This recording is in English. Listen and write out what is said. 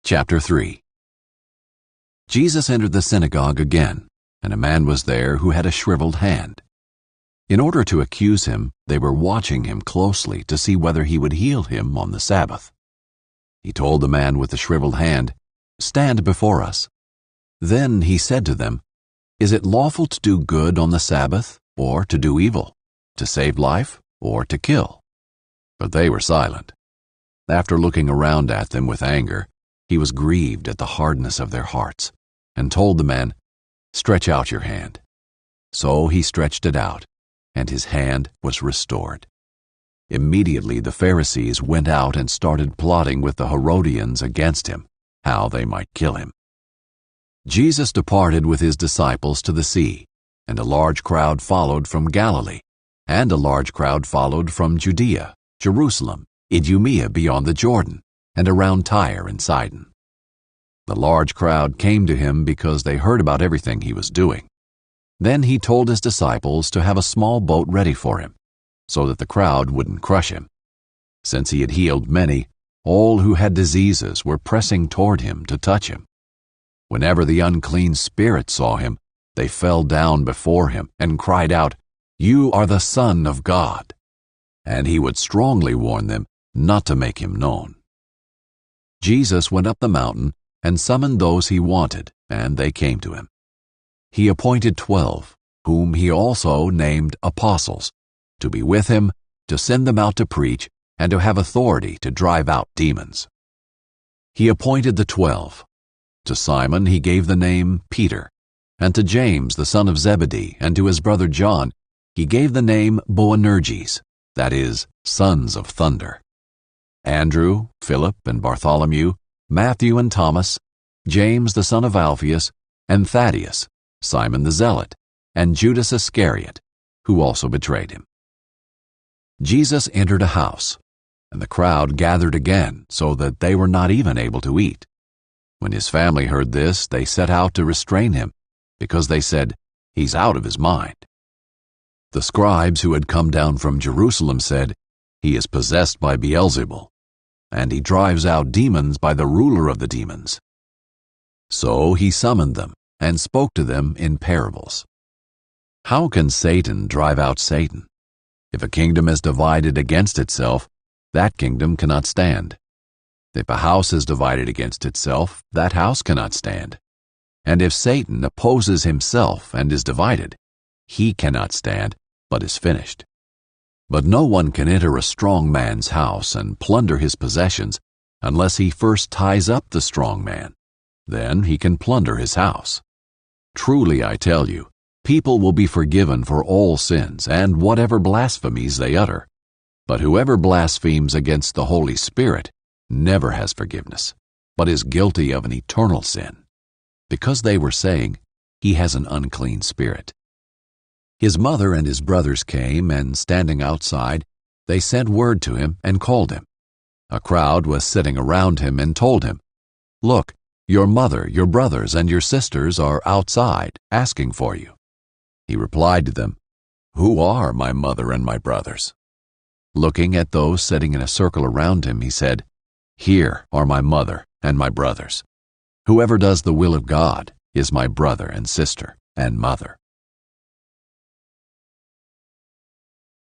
Chapter 3. Jesus entered the synagogue again, and a man was there who had a shriveled hand. In order to accuse him, they were watching him closely to see whether he would heal him on the Sabbath. He told the man with the shriveled hand, "Stand before us." Then he said to them, "Is it lawful to do good on the Sabbath, or to do evil, to save life, or to kill?" But they were silent. After looking around at them with anger, he was grieved at the hardness of their hearts, and told the man, "Stretch out your hand." So he stretched it out, and his hand was restored. Immediately the Pharisees went out and started plotting with the Herodians against him, how they might kill him. Jesus departed with his disciples to the sea, and a large crowd followed from Galilee, and a large crowd followed from Judea, Jerusalem, Idumea beyond the Jordan, and around Tyre and Sidon. The large crowd came to him because they heard about everything he was doing. Then he told his disciples to have a small boat ready for him, so that the crowd wouldn't crush him. Since he had healed many, all who had diseases were pressing toward him to touch him. Whenever the unclean spirits saw him, they fell down before him and cried out, "You are the Son of God." And he would strongly warn them not to make him known. Jesus went up the mountain and summoned those he wanted, and they came to him. He appointed 12, whom he also named apostles, to be with him, to send them out to preach, and to have authority to drive out demons. He appointed the 12. To Simon he gave the name Peter, and to James the son of Zebedee, and to his brother John he gave the name Boanerges, that is, sons of thunder. Andrew, Philip and Bartholomew, Matthew and Thomas, James the son of Alphaeus, and Thaddeus, Simon the Zealot, and Judas Iscariot, who also betrayed him. Jesus entered a house, and the crowd gathered again, so that they were not even able to eat. When his family heard this, they set out to restrain him, because they said, "He's out of his mind." The scribes who had come down from Jerusalem said, "He is possessed by Beelzebul, and he drives out demons by the ruler of the demons." So he summoned them and spoke to them in parables. "How can Satan drive out Satan? If a kingdom is divided against itself, that kingdom cannot stand. If a house is divided against itself, that house cannot stand. And if Satan opposes himself and is divided, he cannot stand, but is finished. But no one can enter a strong man's house and plunder his possessions unless he first ties up the strong man. Then he can plunder his house. Truly I tell you, people will be forgiven for all sins and whatever blasphemies they utter. But whoever blasphemes against the Holy Spirit never has forgiveness, but is guilty of an eternal sin, because they were saying, 'He has an unclean spirit.' His mother and his brothers came, and standing outside, they sent word to him and called him. A crowd was sitting around him and told him, 'Look, your mother, your brothers, and your sisters are outside asking for you.' He replied to them, 'Who are my mother and my brothers?' Looking at those sitting in a circle around him, he said, 'Here are my mother and my brothers. Whoever does the will of God is my brother and sister and mother.'